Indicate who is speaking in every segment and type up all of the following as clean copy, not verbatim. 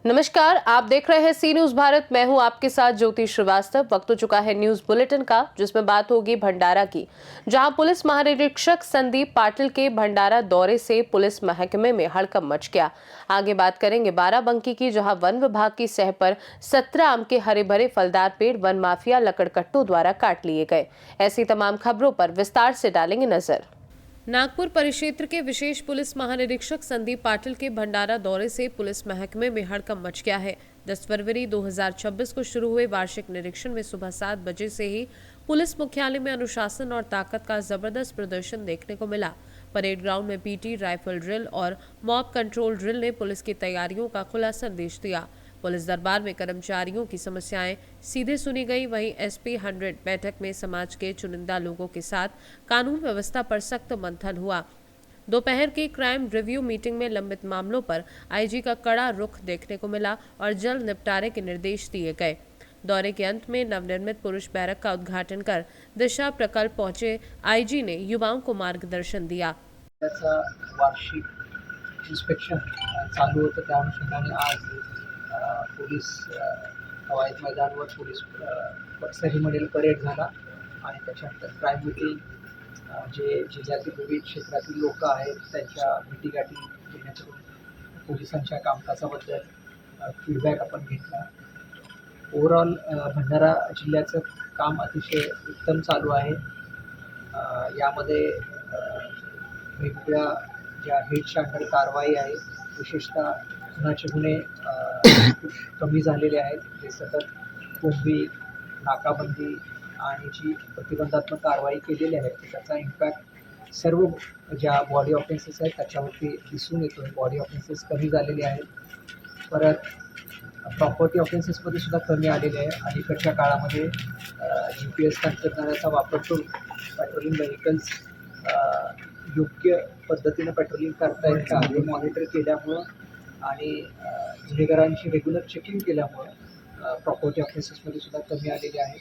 Speaker 1: नमस्कार, आप देख रहे हैं सी न्यूज भारत। मैं हूं आपके साथ ज्योति श्रीवास्तव। वक्त हो चुका है न्यूज बुलेटिन का, जिसमें बात होगी भंडारा की, जहां पुलिस महानिरीक्षक संदीप पाटिल के भंडारा दौरे से पुलिस महकमे में हड़कंप मच गया। आगे बात करेंगे बाराबंकी की, जहां वन विभाग की सह पर 17 आम के हरे भरे फलदार पेड़ वन माफिया लकड़कट्टों द्वारा काट लिए गए। ऐसी तमाम खबरों पर विस्तार से डालेंगे नजर। नागपुर परिक्षेत्र के विशेष पुलिस महानिरीक्षक संदीप पाटिल के भंडारा दौरे से पुलिस महकमे में हड़कंप मच गया है। 10 फरवरी 2026 को शुरू हुए वार्षिक निरीक्षण में सुबह 7 बजे से ही पुलिस मुख्यालय में अनुशासन और ताकत का जबरदस्त प्रदर्शन देखने को मिला। परेड ग्राउंड में पीटी, राइफल ड्रिल और मॉब कंट्रोल ड्रिल ने पुलिस की तैयारियों का खुला संदेश दिया। पुलिस दरबार में कर्मचारियों की समस्याएं सीधे सुनी गई। वहीं एसपी 100 बैठक में समाज के चुनिंदा लोगों के साथ कानून व्यवस्था पर सख्त मंथन हुआ। दोपहर की क्राइम रिव्यू मीटिंग में लंबित मामलों पर आईजी का कड़ा रुख देखने को मिला और जल्द निपटारे के निर्देश दिए गए। दौरे के अंत में नवनिर्मित पुरुष बैरक का उद्घाटन कर दिशा प्रकल्प पहुंचे आईजी ने युवाओं को मार्गदर्शन दिया।
Speaker 2: वार्षिक इन्स्पेक्शन चालू होतं, त्या अनुषंगाने आज पोलीस कवायत मैदानावर पोलीस सेरेमोनियल परेड झाला आणि त्याच्यानंतर क्राईम मीटिंग, जे जिल्ह्यातील विविध क्षेत्रातील लोक आहेत त्यांच्या भेटीगाठी जेणेकरून पोलिसांच्या कामकाजाबद्दल फीडबॅक आपण घेतला। ओव्हरऑल भंडारा जिल्ह्याचं काम अतिशय उत्तम चालू आहे। यामध्ये वेगवेगळ्या ज्या हेडच्या अंडर कारवाई आहे, विशेषतः खुनाचे गुन्हे खूप कमी झालेले आहेत। जे सतत कोंबी, नाकाबंदी आणि जी प्रतिबंधात्मक कारवाई केलेली आहे त्याचा इम्पॅक्ट सर्व ज्या बॉडी ऑफेन्सेस आहेत त्याच्यावरती दिसून येतो। बॉडी ऑफेन्सेस कमी झालेले आहेत। परत प्रॉपर्टी ऑफेन्सेसमध्ये सुद्धा कमी आलेले आहे। अलीकडच्या काळामध्ये GPS तंत्रज्ञानाचा वापर करून पेट्रोलिंग व्हेकल्स योग्य पद्धतीने पेट्रोलिंग करता येत का हे मॉनिटर केल्यामुळं आणि गुन्हेगारांची रेग्युलर चेकिंग केल्यामुळं प्रॉपर्टी ऑफेन्सेसमध्ये सुद्धा कमी आलेले आहे।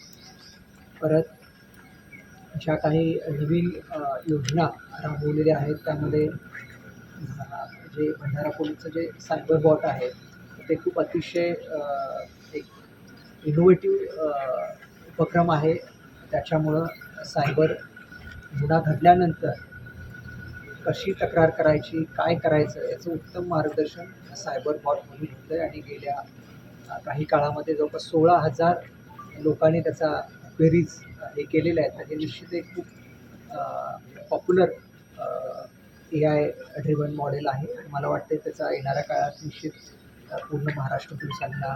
Speaker 2: परत ज्या काही नवीन योजना राबवलेल्या आहेत त्यामध्ये जे भंडारा पोलीसचं जे सायबर बॉट आहे ते खूप अतिशय एक इनोव्हेटिव्ह उपक्रम आहे। त्याच्यामुळं सायबर गुन्हा घडल्यानंतर कशी तक्रार करायची, काय करायचं याचं उत्तम मार्गदर्शन सायबर बॉटमधून होतं आहे। आणि गेल्या काही काळामध्ये जवळपास 16,000 लोकांनी त्याचा क्वेरीज हे केलेल्या आहेत। तर हे निश्चित एक खूप पॉप्युलर AI ड्रिव्हन मॉडेल आहे आणि मला वाटते त्याचा येणाऱ्या काळात निश्चित पूर्ण महाराष्ट्र पोलिसांना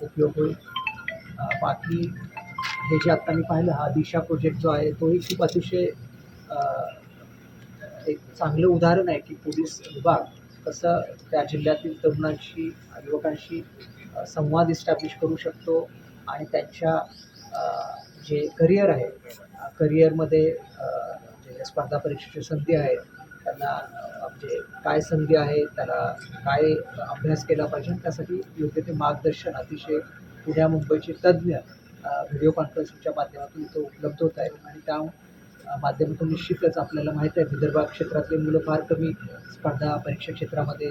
Speaker 2: उपयोग होईल। बाकी हे जे आत्ता मी पाहिलं, हा दिशा प्रोजेक्ट जो आहे तोही खूप अतिशय एक चांगलं उदाहरण आहे की पोलीस विभाग कसं त्या जिल्ह्यातील तरुणांशी, युवकांशी संवाद इस्टॅब्लिश करू शकतो आणि त्यांच्या जे करिअर आहे, करिअरमध्ये जे स्पर्धा परीक्षेची संधी आहेत त्यांना म्हणजे काय संधी आहे, त्याला काय अभ्यास केला पाहिजे, त्यासाठी योग्य ते मार्गदर्शन अतिशय पुण्या मुंबईचे तज्ज्ञ व्हिडिओ कॉन्फरन्सिंगच्या माध्यमातून इथं उपलब्ध होत आहेत। आणि त्या माध्यमातून निश्चितच आपल्याला माहीत आहे विदर्भ क्षेत्रातले मुलं फार कमी स्पर्धा परीक्षा क्षेत्रामध्ये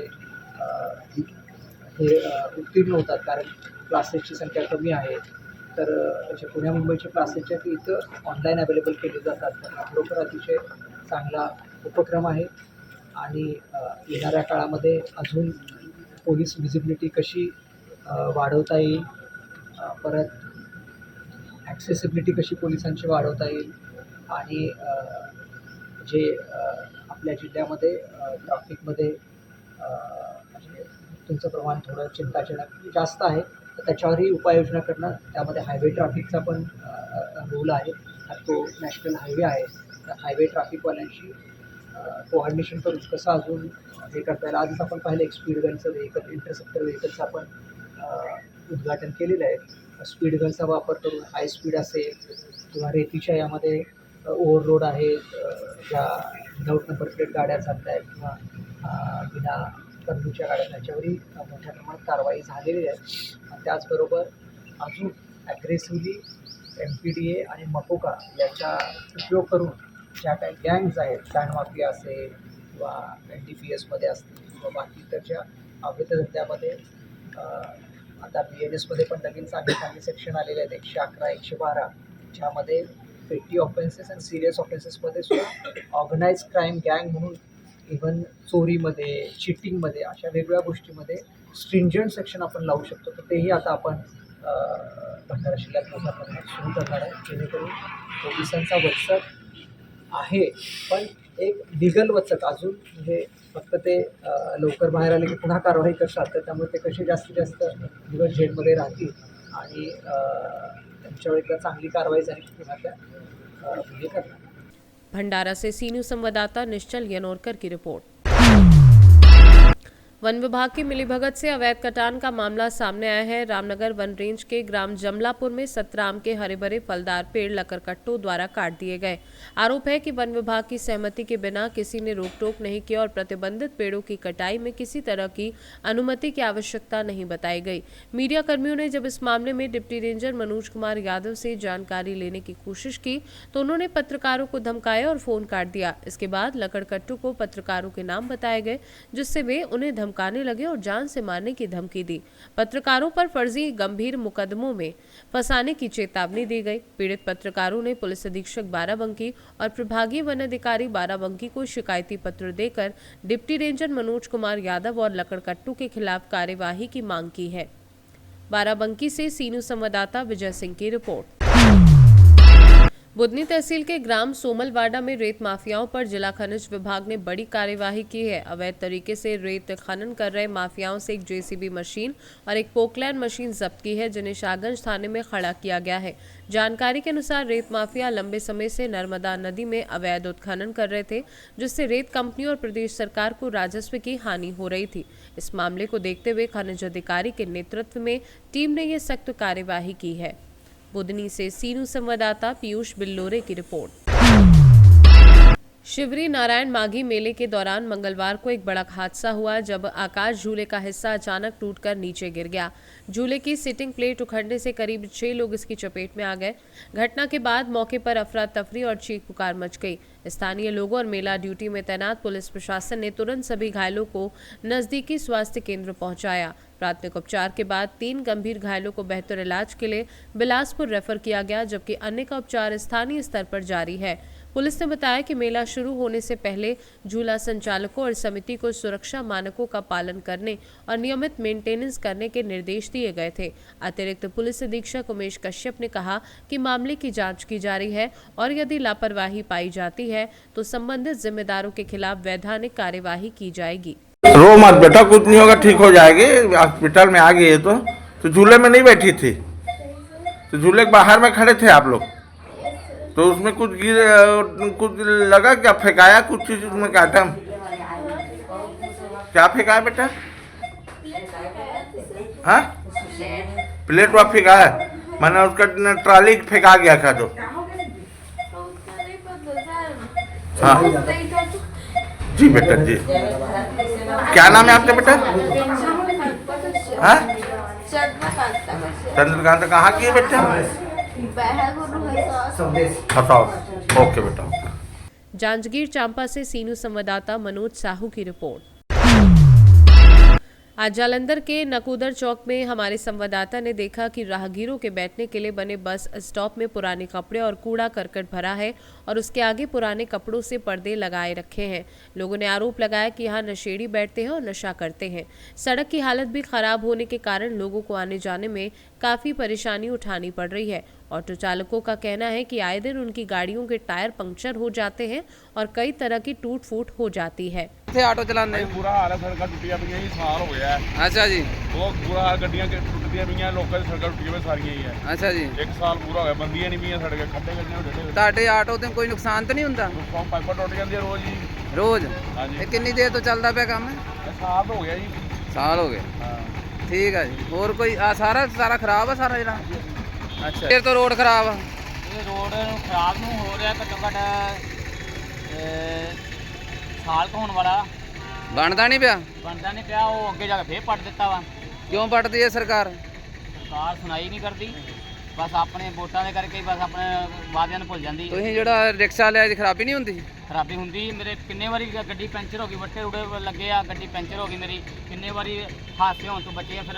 Speaker 2: हे उत्तीर्ण होतात, कारण क्लासेसची संख्या कमी आहे। तर जे पुण्या मुंबईचे क्लासेस आहेत ते इथं ऑनलाईन अवेलेबल केले जातात। तर हा खरोखर अतिशय चांगला उपक्रम आहे आणि येणाऱ्या काळामध्ये अजून पोलीस विजिबिलिटी कशी वाढवता येईल, परत ॲक्सेसिबिलिटी कशी पोलिसांची वाढवता येईल आणि जे आपल्या जिल्ह्यामध्ये ट्रॅफिकमध्ये म्हणजे मृत्यूंचं प्रमाण थोडं चिंताजनक जास्त आहे, तर त्याच्यावरही उपाययोजना करणं, त्यामध्ये हायवे ट्रॅफिकचा पण रोल आहे। तो नॅशनल हायवे आहे, त्या हायवे ट्रॅफिकवाल्यांशी कोऑर्डिनेशन करून कसं अजून हे करता येईल। आजच आपण पाहिलं एक स्पीड गनचं व्हेकल, इंटरसेप्टर व्हेकलचं आपण उद्घाटन केलेलं आहे। स्पीड गनचा वापर करून हाय स्पीड असेल किंवा रेतीच्या यामध्ये ओव्हरलोड आहे, ज्या विदाऊट नंबर प्लेट गाड्या चालत आहेत किंवा बिना परमीच्या गाड्या, त्याच्यावरही मोठ्या प्रमाणात कारवाई झालेली आहे। त्याचबरोबर अजून ॲग्रेसिव्हली MPDA आणि मकोका याचा उपयोग करून ज्या काही गँग्स आहेत, सँड माफिया असेल किंवा NDPSमध्ये असतील किंवा बाकी इकडच्या अवैध धंद्यामध्ये आता BNSमध्ये पण नवीन चांगले सेक्शन आलेले आहेत 111, 112, ज्यामध्ये पेटी ऑफेन्सेस आणि सिरियस ऑफेन्सेसमध्ये सुद्धा ऑर्गनाइज क्राईम गँग म्हणून इव्हन चोरीमध्ये, चिटिंगमध्ये अशा वेगवेगळ्या गोष्टीमध्ये स्ट्रिंजंट सेक्शन आपण लावू शकतो. तर तेही आता आपण भंडारा जिल्ह्यात मोठ्या प्रमाणात सुरू करणार आहे, जेणेकरून पोलिसांचा वचक आहे, पण एक लिगल वचक अजून, म्हणजे फक्त ते लवकर बाहेर आले की पुन्हा कारवाई करतात, तर त्यामुळे ते कसे जास्तीत जास्त दिवस जेलमध्ये राहतील आणि त्यांच्यावर एकदा चांगली कारवाई झाली की पुन्हा त्या गुन्हे करणार.
Speaker 1: भंडारा से सी न्यूज संवाददाता निश्चल यनोरकर की रिपोर्ट। वन विभाग की मिलीभगत से अवैध कटान का मामला सामने आया है। रामनगर वन रेंज के ग्राम जमलापुर में 17 आम के हरे भरे फलदार पेड़ लकड़कट्टों द्वारा काट दिए गए। आरोप है कि वन विभाग की सहमति के बिना किसी ने रोक टोक नहीं की और प्रतिबंधित पेड़ों की कटाई में किसी तरह की अनुमति की आवश्यकता नहीं बताई गई। मीडिया कर्मियों ने जब इस मामले में डिप्टी रेंजर मनोज कुमार यादव से जानकारी लेने की कोशिश की तो उन्होंने पत्रकारों को धमकाया और फोन काट दिया। इसके बाद लकड़कट्टों को पत्रकारों के नाम बताए गए, जिससे वे उन्हें धमकाने लगे और जान से मारने की धमकी दी। पत्रकारों पर फर्जी गंभीर मुकदमों में फंसाने की चेतावनी दी गई। पीड़ित पत्रकारों ने पुलिस अधीक्षक बाराबंकी और प्रभागीय वन अधिकारी बाराबंकी को शिकायती पत्र देकर डिप्टी रेंजर मनोज कुमार यादव और लकड़कट्टू के खिलाफ कार्यवाही की मांग की है। बाराबंकी से सी न्यूज संवाददाता विजय सिंह की रिपोर्ट। बुधनी तहसील के ग्राम सोमलवाड़ा में रेत माफियाओं पर जिला खनिज विभाग ने बड़ी कार्यवाही की है। अवैध तरीके से रेत खनन कर रहे माफियाओं से एक JCB मशीन और एक पोकलैंड मशीन जब्त की है, जिन्हें शाहगंज थाने में खड़ा किया गया है। जानकारी के अनुसार रेत माफिया लंबे समय से नर्मदा नदी में अवैध उत्खनन कर रहे थे, जिससे रेत कंपनी और प्रदेश सरकार को राजस्व की हानि हो रही थी। इस मामले को देखते हुए खनिज अधिकारी के नेतृत्व में टीम ने ये सख्त कार्यवाही की है। बुधनी से सी न्यूज संवाददाता पीयूष बिल्लोरे की रिपोर्ट। शिवरी नारायण माघी मेले के दौरान मंगलवार को एक बड़ा हादसा हुआ, जब आकाश झूले का हिस्सा अचानक टूटकर नीचे गिर गया। झूले की सिटिंग प्लेट उखड़ने से करीब 6 लोग इसकी चपेट में आ गए। घटना के बाद मौके पर अफरा तफरी और चीख पुकार मच गई। स्थानीय लोगों और मेला ड्यूटी में तैनात पुलिस प्रशासन ने तुरंत सभी घायलों को नजदीकी स्वास्थ्य केंद्र पहुंचाया। प्राथमिक उपचार के बाद 3 गंभीर घायलों को बेहतर इलाज के लिए बिलासपुर रेफर किया गया, जबकि अन्य का उपचार स्थानीय स्तर पर जारी है। पुलिस ने बताया कि मेला शुरू होने से पहले झूला संचालकों और समिति को सुरक्षा मानकों का पालन करने और नियमित मेंटेनेंस करने के निर्देश दिए गए थे। अतिरिक्त पुलिस अधीक्षक उमेश कश्यप ने कहा कि मामले की जांच की जा रही है और यदि लापरवाही पाई जाती है तो संबंधित जिम्मेदारों के खिलाफ वैधानिक कार्यवाही की जाएगी।
Speaker 3: रो मत बेटा, कुछ नहीं होगा, ठीक हो जाएगी। हॉस्पिटल में आ गई है तो झूले में नहीं बैठी थी, तो झूले के बाहर में खड़े थे आप लोग, तो उसमें कुछ कुछ लगा क्या, फेंकाया कुछ चीज उसमें काटा? क्या फेंकाया बेटा? हाँ, प्लेट वहाँ फेंकाया, मैंने उसका ट्रॉली फेंका गया था तो। हाँ जी बेटा जी। क्या नाम है आपका बेटा? हाँ, चंद्रकांत। कहाँ की है बेटा? ओके बेटा।
Speaker 1: जांजगीर चांपा से सीनू संवाददाता मनोज साहू की रिपोर्ट। आज जालंधर के नकूदर चौक में हमारे संवाददाता ने देखा कि राहगीरों के बैठने के लिए बने बस स्टॉप में पुराने कपड़े और कूड़ा करकट भरा है और उसके आगे पुराने कपड़ों से पर्दे लगाए रखे हैं। लोगों ने आरोप लगाया कि यहाँ नशेड़ी बैठते हैं और नशा करते हैं। सड़क की हालत भी खराब होने के कारण लोगों को आने जाने में काफी परेशानी उठानी पड़ रही है। ऑटो चालकों का कहना है कि आए दिन उनकी गाड़ियों के टायर पंक्चर हो जाते हैं और कई तरह की टूट फूट हो जाती है।
Speaker 4: ऑटो चलाने
Speaker 5: बुरा हाल है, सड़क टुटियां पईयां ही साल हो गया है।
Speaker 4: अच्छा जी,
Speaker 5: बहुत बुरा हाल, गड्डियां टुटदियां पईयां, लोकां दी सड़क टुटियां सारियां ही है।
Speaker 4: अच्छा जी,
Speaker 5: 1 साल पूरा हो गया, बंदियां नहीं पईयां सड़क, खड्डे गड्डियां
Speaker 4: ਤੁਹਾਡੇ ਆਟੋ ਤੇ ਕੋਈ ਨੁਕਸਾਨ ਤਾਂ ਨਹੀਂ ਹੁੰਦਾ?
Speaker 5: ਪਾਈਪਾਂ ਟੁੱਟ ਜਾਂਦੀਆਂ ਰੋਜ਼ ਹੀ।
Speaker 4: ਰੋਜ਼?
Speaker 5: ਹਾਂਜੀ,
Speaker 4: ਇਹ ਕਿੰਨੀ ਦੇਰ ਤੋਂ ਚੱਲਦਾ ਪਿਆ ਕੰਮ?
Speaker 5: ਇਹ ਸਾਲ ਹੋ ਗਿਆ ਜੀ।
Speaker 4: ਸਾਲ ਹੋ ਗਏ।
Speaker 5: ਹਾਂ,
Speaker 4: ਠੀਕ ਹੈ ਜੀ। ਹੋਰ ਕੋਈ ਸਾਰਾ ਖਰਾਬ ਆ ਸਾਰਾ ਜਿਹੜਾ? ਅੱਛਾ, ਫਿਰ ਤੋਂ ਰੋਡ ਖਰਾਬ ਆ?
Speaker 6: ਇਹ ਰੋਡ ਖਰਾਬ ਨੂੰ ਹੋ ਰਿਹਾ ਘੱਟੋ ਘੱਟ ਸਾਲ ਕੁ ਹੋਣ ਵਾਲਾ।
Speaker 4: ਬਣਦਾ ਨਹੀਂ ਪਿਆ?
Speaker 6: ਬਣਦਾ ਨਹੀਂ ਪਿਆ, ਉਹ ਅੱਗੇ ਜਾ ਕੇ ਫੇਰ ਪੱਟ ਦਿੱਤਾ ਵਾ।
Speaker 4: ਕਿਉਂ ਪੱਟਦੀ ਹੈ ਸਰਕਾਰ?
Speaker 6: ਸਰਕਾਰ ਸੁਣਾਈ ਨਹੀਂ ਕਰਦੀ। ਬਸ ਆਪਣੇ ਵੋਟਾਂ ਦੇ ਕਰਕੇ ਹੀ ਬਸ ਆਪਣੇ ਵਾਅਦਿਆਂ ਨੂੰ ਭੁੱਲ ਜਾਂਦੀ ਹੈ।
Speaker 4: ਤੁਸੀਂ ਜਿਹੜਾ ਰਿਕਸ਼ਾ ਲਿਆ ਜੀ ਖਰਾਬੀ ਨਹੀਂ ਹੁੰਦੀ?
Speaker 6: ਖਰਾਬੀ ਹੁੰਦੀ ਮੇਰੇ ਕਿੰਨੇ ਵਾਰੀ ਗੱਡੀ ਪੈਂਚਰ ਹੋ ਗਈ, ਵੱਟੇ ਰੁੜੇ ਲੱਗੇ ਆ, ਗੱਡੀ ਪੈਂਚਰ ਹੋ ਗਈ ਮੇਰੀ, ਕਿੰਨੇ ਵਾਰੀ ਹਾਦਸੇ ਹੋਣ ਤੋਂ ਬਚੇ ਆ। ਫਿਰ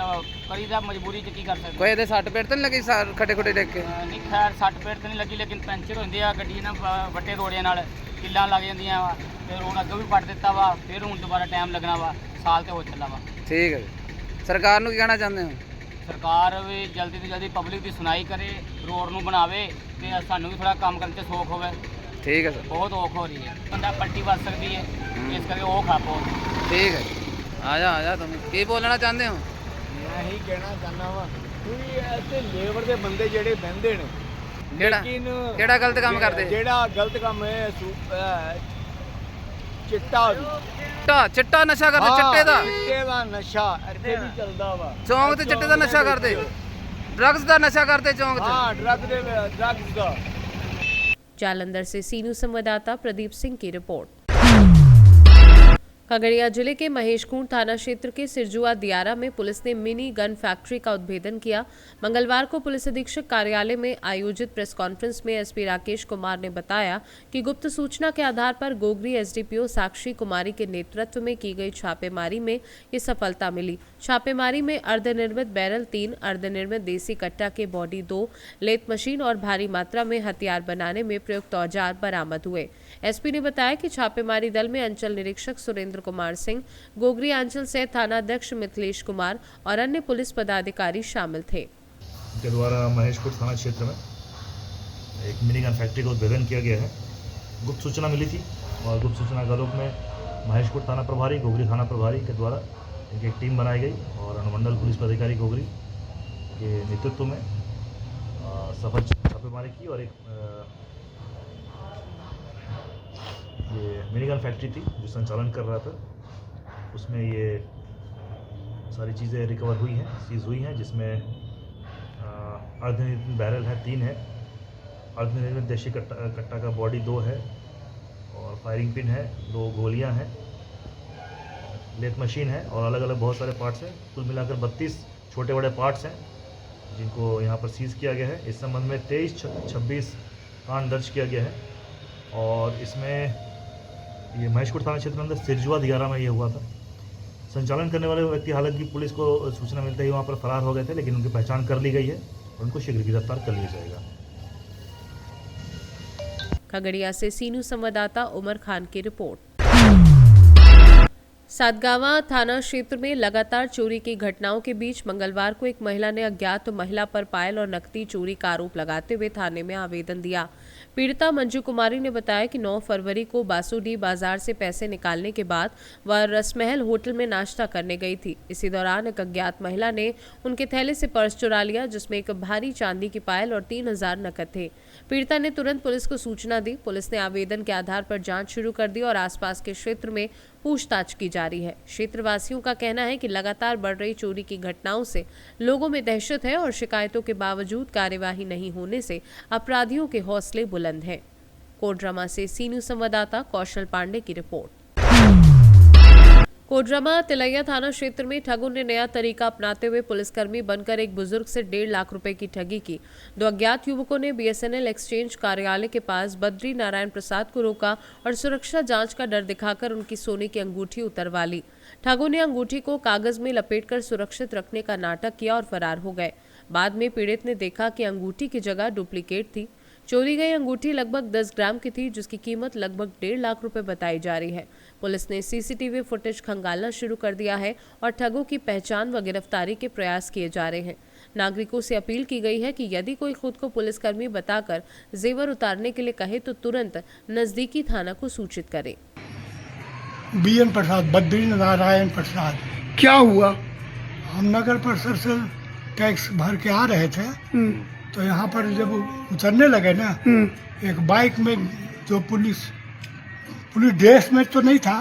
Speaker 6: ਕਰੀ ਦਾ ਮਜਬੂਰੀ 'ਚ ਕੀ ਕਰ ਸਕਦੇ।
Speaker 4: ਕੋਈ ਇਹਦੇ ਸੱਟ ਪੇਟ ਤਾਂ ਨਹੀਂ ਲੱਗੀ ਖੱਡੇ ਖੁੱਡੇ ਡਿੱਗ ਕੇ?
Speaker 6: ਨਹੀਂ ਖੈਰ ਸੱਟ ਪੇਟ ਤਾਂ ਨਹੀਂ ਲੱਗੀ, ਲੇਕਿਨ ਪੈਂਚਰ ਹੁੰਦੇ ਆ ਗੱਡੀ ਨਾ ਵੱਟੇ ਰੋੜਿਆਂ ਨਾਲ ਕਿੱਲਾਂ ਲੱਗ ਜਾਂਦੀਆਂ ਵਾ। ਫਿਰ ਰੋਡ ਅੱਗੇ ਵੀ ਪੱਟ ਦਿੱਤਾ ਵਾ, ਫਿਰ ਹੁਣ ਦੁਬਾਰਾ ਟਾਈਮ ਲੱਗਣਾ ਵਾ, ਸਾਲ ਤੇ ਹੋ ਚੱਲਾ ਵਾ।
Speaker 4: ਠੀਕ ਹੈ ਜੀ। ਸਰਕਾਰ ਨੂੰ ਕੀ ਕਹਿਣਾ ਚਾਹੁੰਦੇ ਹੋ?
Speaker 6: ਸਰਕਾਰ ਵੀ ਜਲਦੀ ਤੋਂ ਜਲਦੀ ਪਬਲਿਕ ਦੀ ਸੁਣਾਈ ਕਰੇ, ਰੋਡ ਨੂੰ ਬਣਾਵੇ ਤੇ ਸਾਨੂੰ ਵੀ ਥੋੜਾ ਕੰਮ ਕਰਨ 'ਚ ਸੌਖ ਹੋਵੇ।
Speaker 4: ਠੀਕ ਹੈ ਸਰ।
Speaker 6: ਬਹੁਤ ਔਖ ਹੋ ਰਹੀ ਹੈ, ਬੰਦਾ ਪਲਟੀ ਵੱਜ ਸਕਦੀ ਹੈ, ਇਸ ਕਰਕੇ ਉਹ ਖਾ ਬਹੁਤ।
Speaker 4: ਠੀਕ ਹੈ। ਆ ਜਾ ਤੁਸੀਂ ਕੀ ਬੋਲਣਾ ਚਾਹੁੰਦੇ ਹੋ?
Speaker 7: ਮੈਂ ਇਹੀ ਕਹਿਣਾ ਚਾਹੁੰਦਾ ਵਾਂ ਕਿ ਐਸੇ ਲੇਬਰ ਦੇ ਬੰਦੇ ਜਿਹੜੇ ਬਹਿੰਦੇ ਨੇ,
Speaker 4: ਕਿਹੜਾ ਗਲਤ ਕੰਮ ਕਰਦੇ?
Speaker 7: ਜਿਹੜਾ ਗਲਤ ਕੰਮ ਹੈ ਚਿੱਟਾ
Speaker 4: ਚਿੱਟਾ ਨਸ਼ਾ ਕਰਦੇ, ਚਿੱਟੇ ਦਾ
Speaker 7: ਨਸ਼ਾ ਇੱਥੇ ਵੀ ਚੱਲਦਾ ਵਾ।
Speaker 4: ਚੌਂਕ ਤੇ ਚਿੱਟੇ ਦਾ ਨਸ਼ਾ ਕਰਦੇ, ਡਰੱਗਸ ਦਾ ਨਸ਼ਾ ਕਰਦੇ ਚੌਂਕ 'ਚ।
Speaker 7: हाँ ड्रग्स का।
Speaker 1: जालंधर से सी न्यूज संवाददाता प्रदीप सिंह की रिपोर्ट। खगड़िया जिले के महेशखूंट थाना क्षेत्र के सिरजुआ दियारा में पुलिस ने मिनी गन फैक्ट्री का उद्भेदन किया। मंगलवार को पुलिस अधीक्षक कार्यालय में आयोजित प्रेस कॉन्फ्रेंस में एसपी राकेश कुमार ने बताया कि गुप्त सूचना के आधार पर गोगरी एसडीपीओ साक्षी कुमारी के नेतृत्व में की गई छापेमारी में ये सफलता मिली। छापेमारी में अर्धनिर्मित बैरल 3, अर्धनिर्मित देसी कट्टा के बॉडी 2, लेथ मशीन और भारी मात्रा में हथियार बनाने में प्रयुक्त औजार बरामद हुए। एसपी ने बताया कि छापेमारी दल में अंचल निरीक्षक सुरेंद्र कुमार सिंह, गोगरी अंचल से थानाध्यक्ष मिथिलेश कुमार और अन्य पुलिस पदाधिकारी शामिल थे।
Speaker 8: के द्वारा महेशखूंट थाना क्षेत्र में एक मिनी गन फैक्ट्री का उद्भेदन किया गया है। गुप्त सूचना मिली थी और गुप्त सूचना के आलोक में महेशखूंट थाना प्रभारी, गोगरी थाना प्रभारी के द्वारा एक टीम बनाई गई और अनुमंडल पुलिस पदाधिकारी गोगरी के नेतृत्व में सफल छापेमारी की और एक ये मिनी गन फैक्ट्री थी जो संचालन कर रहा था, उसमें ये सारी चीज़ें रिकवर हुई हैं, सीज हुई हैं, जिसमें अर्धनिर्मित बैरल है 3 है, अर्धनिर्मित देशी कट्टा का बॉडी 2 है और फायरिंग पिन है, 2 गोलियां हैं, लेथ मशीन है और अलग अलग बहुत सारे पार्ट्स हैं। कुल मिलाकर 32 छोटे बड़े पार्ट्स हैं जिनको यहाँ पर सीज़ किया गया है। इस संबंध में 23-26 कांड दर्ज किया गया है और इसमें ये महेशखूंट थाना क्षेत्र के अंदर सिरजुआ दियारा में ये हुआ था। संचालन करने वाले व्यक्ति हालांकि पुलिस को सूचना मिलते ही वहाँ पर फरार हो गए थे, लेकिन उनकी पहचान कर ली गई है और उनको शीघ्र गिरफ्तार कर लिया जाएगा।
Speaker 1: खगड़िया से सी न्यूज संवाददाता उमर खान की रिपोर्ट। सातगांवा थाना क्षेत्र में लगातार चोरी की घटनाओं के बीच मंगलवार को एक महिला ने अज्ञात महिला पर पायल और नकदी चोरी का आरोप लगाते हुए थाने में आवेदन दिया। पीड़िता मंजू कुमारी ने बताया कि 9 फरवरी को बासुडी बाजार से पैसे निकालने के बाद वह रसमहल होटल में नाश्ता करने गई थी। इसी दौरान एक अज्ञात महिला ने उनके थैले से पर्स चुरा लिया, जिसमें एक भारी चांदी की पायल और 3000 नकद थे। पीड़िता ने तुरंत पुलिस को सूचना दी। पुलिस ने आवेदन के आधार पर जांच शुरू कर दी और आसपास के क्षेत्र में पूछताछ की जा रही है। क्षेत्रवासियों का कहना है कि लगातार बढ़ रही चोरी की घटनाओं से लोगों में दहशत है और शिकायतों के बावजूद कार्यवाही नहीं होने से अपराधियों के हौसले बुलंद हैं। कोडरमा से सी न्यूज संवाददाता कौशल पांडे की रिपोर्ट। कोडरमा तिलैया थाना क्षेत्र में ठगों ने नया तरीका अपनाते हुए पुलिसकर्मी बनकर एक बुजुर्ग से 1.5 लाख रुपए की ठगी की। 2 अज्ञात युवकों ने बीएसएनएल एक्सचेंज कार्यालय के पास बद्री नारायण प्रसाद को रोका और सुरक्षा जांच का डर दिखाकर उनकी सोने की अंगूठी उतरवा ली। ठगों ने अंगूठी को कागज में लपेटकर सुरक्षित रखने का नाटक किया और फरार हो गए। बाद में पीड़ित ने देखा कि अंगूठी की जगह डुप्लीकेट थी। चोरी गई अंगूठी लगभग 10 ग्राम की थी, जिसकी कीमत लगभग 1.5 लाख रुपए बताई जा रही है। पुलिस ने सीसीटीवी फुटेज खंगालना शुरू कर दिया है और ठगों की पहचान व गिरफ्तारी के प्रयास किए जा रहे हैं। नागरिकों से अपील की गई है कि यदि कोई खुद को पुलिसकर्मी बताकर जेवर उतारने के लिए कहे तो तुरंत नजदीकी थाना को सूचित करें।
Speaker 9: BN प्रसाद, बद्री नारायण प्रसाद।
Speaker 10: क्या हुआ?
Speaker 9: हम नगर परिषद से टैक्स भर के आ रहे थे, तो यहाँ पर जब उतरने लगे ना, एक बाइक में जो पुलिस ड्रेस में तो नहीं था,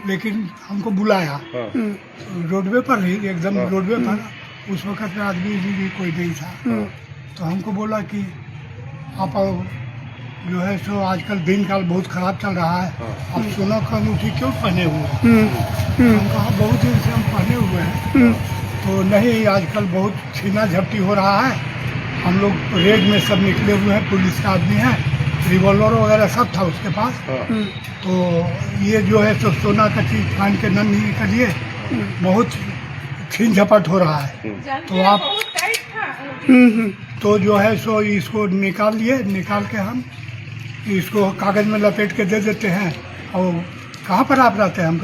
Speaker 9: लेकिन हमको बुलाया रोडवे पर ही, एकदम रोडवे पर। उस वक्त में आदमी भी कोई नहीं था, तो हमको बोला कि आप जो है सो आजकल दिन काल बहुत खराब चल रहा है, आप सोना का अंगूठी क्यों पहने हुए हैं? हम कहा बहुत दिन से हम पहने हुए हैं। तो नहीं, आजकल बहुत छीना झपटी हो रहा है, हम लोग रेड में सब निकले हुए हैं, पुलिस के आदमी हैं, रिवॉल्वर वगैरह सब था उसके पास। तो ये जो है सब सोना का चीज छान के न निकलिए, बहुत छीन झपट हो रहा है। तो आप तो जो है सो इसको निकाल लिए, निकाल के हम इसको कागज में लपेट के दे देते हैं। और कहाँ पर आप रहते हैं? हम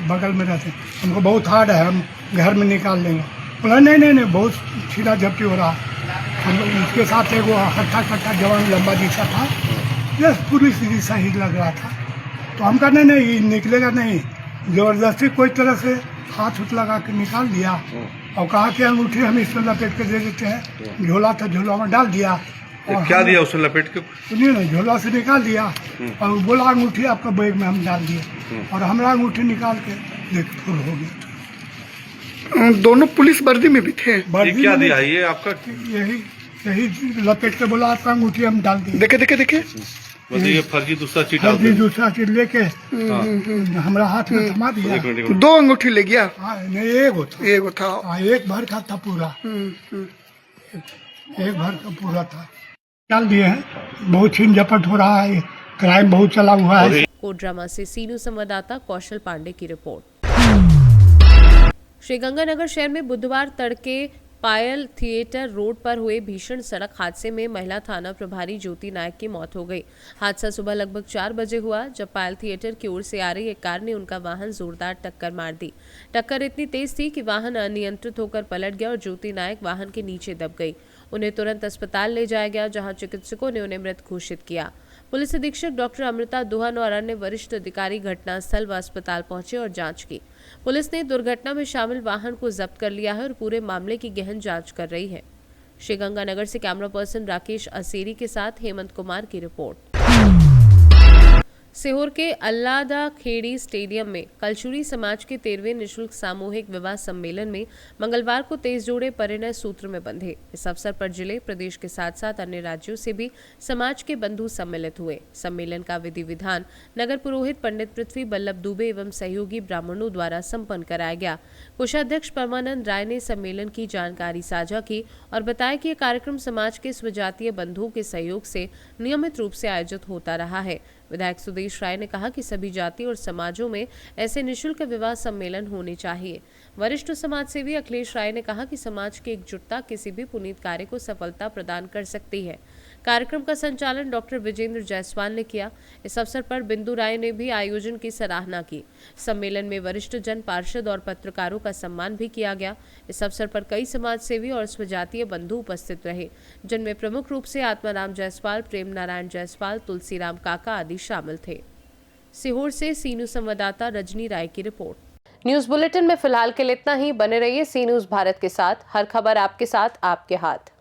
Speaker 9: बगल में रहते हैं, हमको बहुत हार्ड है, हम घर में निकाल लेंगे। बोला नहीं, बहुत छीना झपटी हो रहा है। हम इसके साथ एक वो हट्टा कट्टा जवान लंबा जैसा था, बस पुलिस जैसा ही लग रहा था। तो हम कहा नहीं निकलेगा नहीं, जबरदस्ती कोई तरह से हाथ उठ लगा के निकाल दिया। और कहा कि अंगूठी हम इसमें लपेट के दे देते हैं। झोला था, झोला में डाल दिया। और
Speaker 5: क्या दिया उसे लपेट के?
Speaker 9: सुनिए ना, झोला से निकाल दिया और बोला अंगूठी आपका बैग में हम डाल दिए। और हमारा अंगूठी निकाल के एक फुल हो गया।
Speaker 7: दोनों पुलिस वर्दी में भी थे।
Speaker 9: वर्दी
Speaker 5: क्या
Speaker 9: में
Speaker 5: दिया ये आपका?
Speaker 9: यही लपेट के बोला आपका अंगूठी हम डाल दिए।
Speaker 7: देखे
Speaker 5: मतलब ये फर्जी दूसरा चीज
Speaker 9: फर्जी दूसरा चीज लेके हमारा हाथ में थमा दिया।
Speaker 7: दो अंगूठी ले गया।
Speaker 9: हाँ, नहीं एक था। हाँ, एक भर का था पूरा, एक भर का पूरा था। डाल दिए हैं, बहुत छीन झपट हो रहा है, क्राइम बहुत चला हुआ है।
Speaker 1: कोडरमा से सी न्यूज संवाददाता कौशल पांडे की रिपोर्ट। श्रीगंगानगर शहर में बुधवार तड़के पायल थिएटर रोड पर हुए भीषण सड़क हादसे में महिला थाना प्रभारी ज्योति नायक की मौत हो गई। हादसा सुबह लगभग 4 बजे हुआ, जब पायल थिएटर की ओर से आ रही एक कार ने उनका वाहन जोरदार टक्कर मार दी। टक्कर इतनी तेज थी कि वाहन अनियंत्रित होकर पलट गया और ज्योति नायक वाहन के नीचे दब गई। उन्हें तुरंत अस्पताल ले जाया गया, जहां चिकित्सकों ने उन्हें मृत घोषित किया। पुलिस अधीक्षक डॉक्टर अमृता दोहन और अन्य वरिष्ठ अधिकारी घटनास्थल व अस्पताल पहुंचे और जांच की। पुलिस ने दुर्घटना में शामिल वाहन को जब्त कर लिया है और पूरे मामले की गहन जांच कर रही है। श्रीगंगानगर से कैमरा पर्सन राकेश असेरी के साथ हेमंत कुमार की रिपोर्ट। सीहोर के अल्लादा खेड़ी स्टेडियम में कलचुरी समाज के 13वें निःशुल्क सामूहिक विवाह सम्मेलन में मंगलवार को 23 जोड़े परिणय सूत्र में बंधे। इस अवसर पर जिले, प्रदेश के साथ साथ अन्य राज्यों से भी समाज के बंधु सम्मिलित हुए। सम्मेलन का विधि विधान नगर पुरोहित पंडित पृथ्वी बल्लभ दुबे एवं सहयोगी ब्राह्मणों द्वारा संपन्न कराया गया। कोषाध्यक्ष परमानंद राय ने सम्मेलन की जानकारी साझा की और बताया कि यह कार्यक्रम समाज के स्वजातीय बंधुओं के सहयोग से नियमित रूप से आयोजित होता रहा है। विधायक सुदेश राय ने कहा कि सभी जाति और समाजों में ऐसे निःशुल्क विवाह सम्मेलन होने चाहिए। वरिष्ठ समाज सेवी अखिलेश राय ने कहा कि समाज की एकजुटता किसी भी पुनीत कार्य को सफलता प्रदान कर सकती है। कार्यक्रम का संचालन डॉक्टर विजेंद्र जायसवाल ने किया। इस अवसर पर बिंदु राय ने भी आयोजन की सराहना की। सम्मेलन में वरिष्ठ जन पार्षद और पत्रकारों का सम्मान भी किया गया। इस अवसर पर कई समाज सेवी और स्वजातीय बंधु उपस्थित रहे, जिनमें प्रमुख रूप से आत्माराम जायसवाल, प्रेम नारायण जायसवाल, तुलसीराम काका आदि शामिल थे। सीहोर से सी न्यूज संवाददाता रजनी राय की रिपोर्ट। न्यूज बुलेटिन में फिलहाल के लिए इतना ही। बने रहिए सी न्यूज भारत के साथ। हर खबर आपके साथ, आपके हाथ।